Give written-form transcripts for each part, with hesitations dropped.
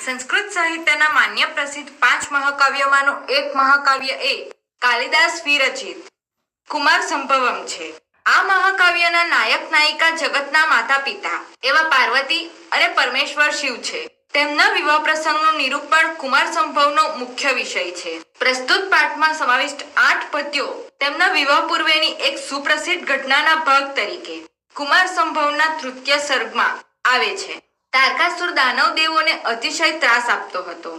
સંસ્કૃત સાહિત્યના માન્ય પ્રસિદ્ધ 5 મહાકાવ્યોમાંનું એક મહાકાવ્ય એ કાલિદાસ વિરચિત કુમાર સંભવમ છે. આ મહાકાવ્યના નાયક નાયિકા જગતના માતા પિતા એવા પાર્વતી અને પરમેશ્વર શિવ છે. તેમના વિવાહ પ્રસંગનું નિરૂપણ કુમાર સંભવનો મુખ્ય વિષય છે. પ્રસ્તુત પાઠમાં સમાવિષ્ટ 8 પદ્યો તેમના વિવાહ પૂર્વેની એક સુપ્રસિદ્ધ ઘટનાના ભાગ તરીકે કુમાર સંભવના તૃતીય સર્ગમાં આવે છે. તારકાસુર દાનવ દેવોને અતિશય ત્રાસ આપતો હતો.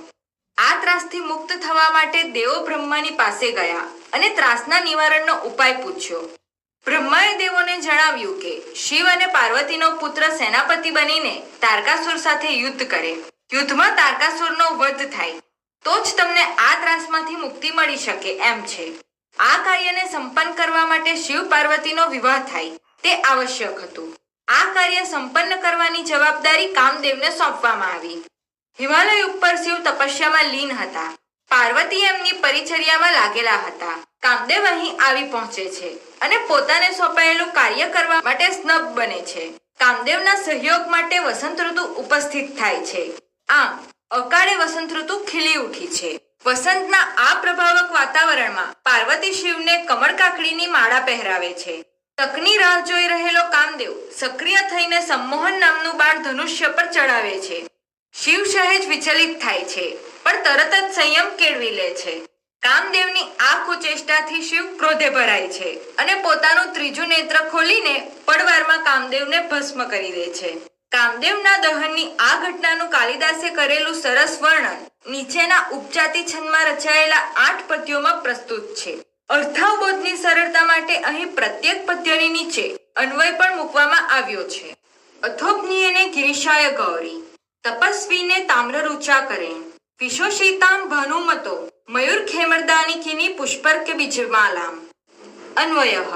આ ત્રાસથી મુક્ત થવા માટે દેવો બ્રહ્માની પાસે ગયા અને ત્રાસના નિવારણનો ઉપાય પૂછ્યો. બ્રહ્માએ દેવોને જણાવ્યું કે શિવ અને પાર્વતીનો પુત્ર સેનાપતિ બનીને તારકાસુર સાથે યુદ્ધ કરે. યુદ્ધમાં તારકાસુરનો વધ થાય તો જ તમને આ ત્રાસમાંથી મુક્તિ મળી શકે એમ છે. આ કાર્યને સંપન્ન કરવા માટે શિવ પાર્વતીનો વિવાહ થાય તે આવશ્યક હતું. આ કાર્ય સંપન્ન કરવાની જવાબદારી કામદેવને સોંપવામાં આવી. હિમાલય ઉપર શિવ તપસ્યામાં લીન હતા. પાર્વતી એમની પરિચર્યામાં લાગેલા હતા. કામદેવ અહીં આવી પહોંચે છે અને પોતાને સોંપાયેલું કાર્ય કરવા માટે સ્નબ્ધ બને છે. કામદેવના સહયોગ માટે વસંત ઋતુ ઉપસ્થિત થાય છે. આમ અકાળે વસંત ઋતુ ખીલી ઉઠી છે. વસંતના આ પ્રભાવક વાતાવરણમાં પાર્વતી શિવને કમળ કાકડીની માળા પહેરાવે છે. તકની રાહ જોઈ રહેલો કામદેવ સક્રિય થઈને સંમોહન નામનું બાણ ધનુષ્ય પર ચડાવે છે. શિવ સહેજ વિચલિત થાય છે પણ તરત જ સંયમ કેળવી લે છે. કામદેવની આ કુચેષ્ટાથી શિવ ક્રોધે ભરાય છે અને પોતાનું ત્રીજું નેત્ર ખોલીને પડવારમાં કામદેવને ભસ્મ કરી દે છે. કામદેવના દહનની આ ઘટનાનું કાલિદાસે કરેલું સરસ વર્ણન નીચેના ઉપજાતિ છંદમાં રચાયેલા 8 પદ્યોમાં પ્રસ્તુત છે. અર્થાવબોધની સરળતા માટે અહીં પ્રત્યેક પદ્યની નીચે અન્વય પણ મૂકવામાં આવ્યો છે. અથોપનિયને ગિરિશાય ગૌરી તપસ્વીને તામ્રરુચા કરેણ વિશોષિતામ ભાનુમતો મયુર ખેમરદાનિકીની પુષ્પર્ક બીજમાલામ. અન્વયઃ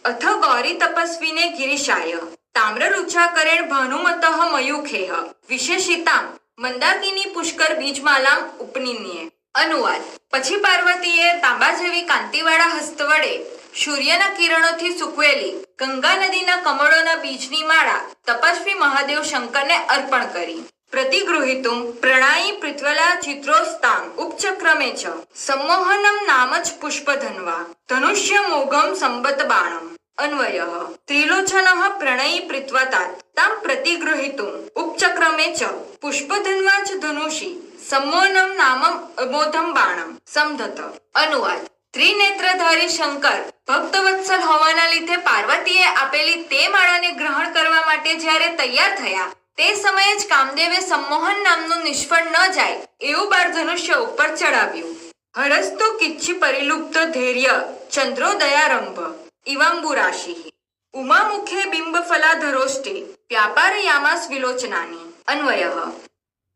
અથ ગૌરી તપસ્વીને ગિરિશાય તામ્રરુચા કરેણ ભાનુમતઃ મયુખેહ વિશેષિતામ મંદાકિની પુષ્કર બીજમાલામ ઉપનિન્યે. અનુવાદ: પછી પાર્વતીએ તાંબા જેવી કાંતિવાળા હસ્ત વડે સૂર્યના કિરણોથી સૂકવેલી ગંગા નદીના કમળોના બીજની માળા તપસ્વી મહાદેવ શંકરને અર્પણ કરી. પ્રતિગૃહિતુમ પ્રણાયી પૃથ્વલા ચિત્રોસ્તામ ઉપચક્રમે ચ સંમોહનમ નામ જ પુષ્પધન્વા ધનુષ્ય મોઘમ સંબત બાણમ. અન્વયઃ ત્રિલોચનઃ પ્રણયી પૃથ્વતાત તામ પ્રતિગૃહિતુમ ઉપચક્રમે ચ પુષ્પધન્વા ચ ધનુષી सम्मोहनम नामम अमोधम बाणम समधत. અનુવાદ: ત્રિનેત્રધારી શંકર ભક્તવત્સલ હોવાના લીધે પાર્વતીએ આપેલી તે માળાને ગ્રહણ કરવા માટે જ્યારે તૈયાર થયા તે સમયે જ કામદેવે સંમોહન નામનું નિષ્ફળ ન જાય એવું બાણ ધનુષ્ય ઉપર ચડાવ્યું. હરસ્તુ કિચ્છી પરિલુપ્ત ધૈર્ય ચંદ્રોદયારંભ ઇવાંબુરાશિ ઉમામુખે બિંબફલાધરોષ્ટે વ્યાપારયામાસ વિલોચનાની. અન્વયઃ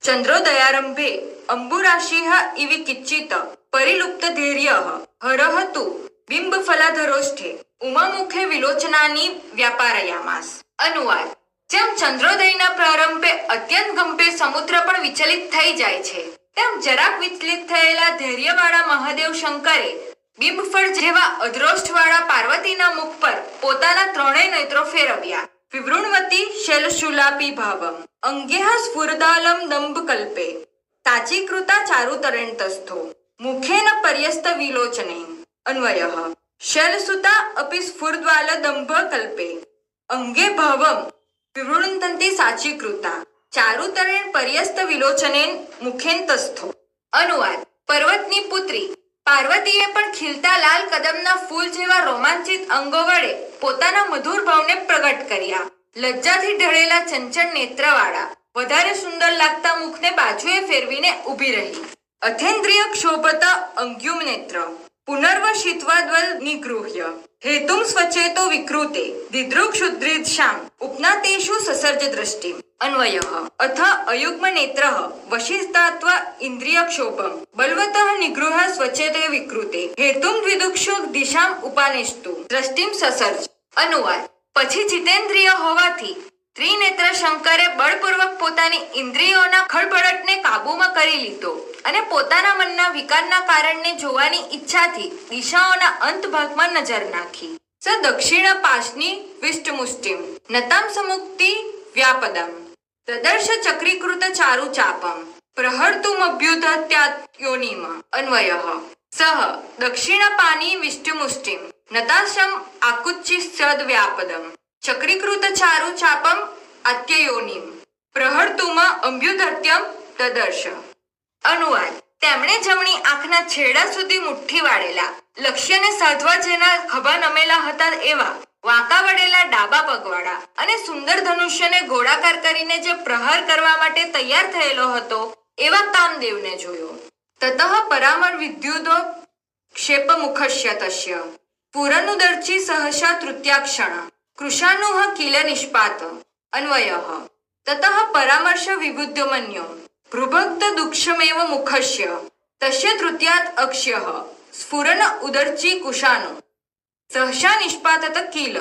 ચંદ્રોદયારંભે અંબુરાશિઃ ઇવી કિચ્છિત પરિલુપ્ત ધૈર્યઃ હરહતુ બિંબફલાધરોષ્ઠે ઉમામુખે વિલોચનાની વ્યાપારયામાસ. અનુવાદ: જેમ ચંદ્રોદયના પ્રારંભે અત્યંત ગંભીર સમુદ્ર પણ વિચલિત થઈ જાય છે તેમ જરાક વિચલિત થયેલા ધૈર્યવાળા મહાદેવ શંકરે બિંબફળ જેવા અધરોષ્ઠવાળા પાર્વતીના મુખ પર પોતાના ત્રણેય નેત્રો ફેરવ્યા. વિવૃણવતી શૈલશૂલાપી ભાવમ અંગેહ સ્ફુરદાલમ દંભ કલ્પે તાચીકૃતા ચારુતરેણતસ્થો મુખેન પર્યસ્ત વિલોચને. અન્વયઃ શૈલસુતા અપી સ્ફુરદ્વાલ દંભ કલ્પે અંગે ભાવમ વિવૃણંતી સાચીકૃતા ચારુતરેણ પર્યસ્ત વિલોચનેન મુખેનતસ્થો. અનુવાદ: પર્વતની પુત્રી પાર્વતીએ પણ ખીલતા લાલ કદમના ફૂલ જેવા રોમાંચિત અંગો વડે પોતાના મધુર ભાવને પ્રગટ કર્યા. લજ્જાથી ઢળેલા ચંચળ નેત્રવાળા વધારે સુંદર લાગતા મુખને બાજુએ ફેરવીને ઊભી રહી. અથેન્દ્રિય ક્ષોભત અંગ્યુમ નેત્ર પુનર્વશિત્વાદ્વલ નિગૃહ્ય હેતુમ સ્વચેતો વિકૃતે દિદૃક્ષુદ્રીશામ ઉપનાતેષુ સસર્જ દ્રષ્ટિમ. અન્વયઃ અથ અયુગ્મ નેત્રઃ વશિષ્ઠાત્વ ઇન્દ્રિયક્ષોભમ બલવતઃ નિગૃહ સ્વચેતે વિકૃતે હેતુમ દ્વિદુક્ષુ દિશામ ઉપાનેષ્તુ દ્રષ્ટિમ સસર્જ. અનુવાદ: પછી જીતેન્દ્રિય હોવાથી ત્રિનેત્ર શંકરે બળપૂર્વક પોતાની ઇન્દ્રિયોના ખળભળટને કાબૂમાં કરી લીધો અને પોતાના મનના વિકારના કારણને જોવાની ઈચ્છાથી દિશાઓના અંત ભાગમાં નજર નાખી. સ દક્ષિણ પાશની વિષ્ટમુષ્ટિમ નતામ સમુક્તિ વ્યાપદમ તદર્શ ચક્રીકૃત ચારુ ચાપમ प्रहर्तुमभ्युदत्यात् अन्वयः सः दक्षिणपानी विष्टुमुष्टिं नताशम् आकुच्चिसद्व्यापदम् चक्रीकृतचारु चापम् अत्ययोनिं પ્રહર્તુમ અભ્યુદત્યમ તદર્શ. અનુવાદ: તેમણે જમણી આંખના છેડા સુધી મુઠ્ઠી વાળેલા, લક્ષ્યને સાધવા જેના ખભા નમેલા હતા એવા વાંકા વળેલા ડાબા પગવાળા અને સુંદર ધનુષ્યને ગોળાકાર કરીને જે પ્રહાર કરવા માટે તૈયાર થયેલો હતો એવા કામદેવને જોયો. તતઃ પરામર વિદ્યુદો ક્ષેપમુખસ્ય તસ્ય પુરનુદર્ચી સહસા તૃતીયાક્ષણ કૃશાનુહ કિલ નિષ્પાત. અન્વયઃ તતઃ પરામર્શ વિબુદ્ધમન્યો ભૃભક્ત દુક્ષમેવ મુખસ્ય તસ્ય તૃતીયાત અક્ષ્યઃ સ્ફુરન ઉદર્ચી કુશાનો સહસા નિષ્પાતત કિલ.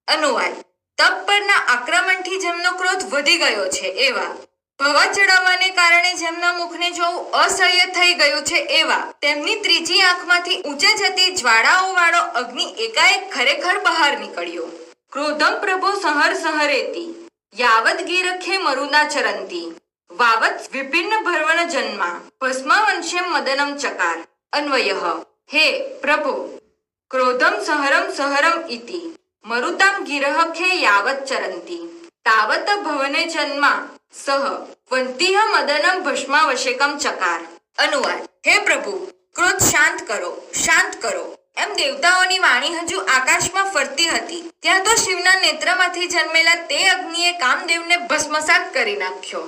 અનુવાદ: તપ પરના આક્રમણથી જેમનો ક્રોધ વધી ગયો છે એવા, ભવા ચડાવવાને કારણે જેમના મુખને જોવું અસહ્ય થઈ ગયું છે એવા, તેમની ત્રીજી આંખમાંથી ઊંચે જતી જ્વાળાઓ વાળો અગ્નિ એકાએક ખરેખર બહાર નીકળ્યો. ક્રોધમ પ્રભો સંહર સંહરેતી યાવદ ગીરખે મરુના ચરંતી વાવત વિભિન્ન ભર્વણ જન્મા ભસ્માવંશ્યમ મદનમ ચકાર. અન્વયઃ: હે પ્રભુ, ક્રોધમ સહરમ સહરમ ઇતિ મરુતામ ગિરહખે યાવત ચરંતી તાવત ભવને જન્મા સહ વંતિહ મદનમ ભસ્માવશેકમ ચકાર. અનુવાદ: હે પ્રભુ, ક્રોધ શાંત કરો, શાંત કરો એમ દેવતાઓની વાણી હજુ આકાશમાં ફરતી હતી ત્યાં તો શિવના નેત્રમાંથી જન્મેલા તે અગ્નિએ કામદેવને ભસ્મસાત કરી નાખ્યો.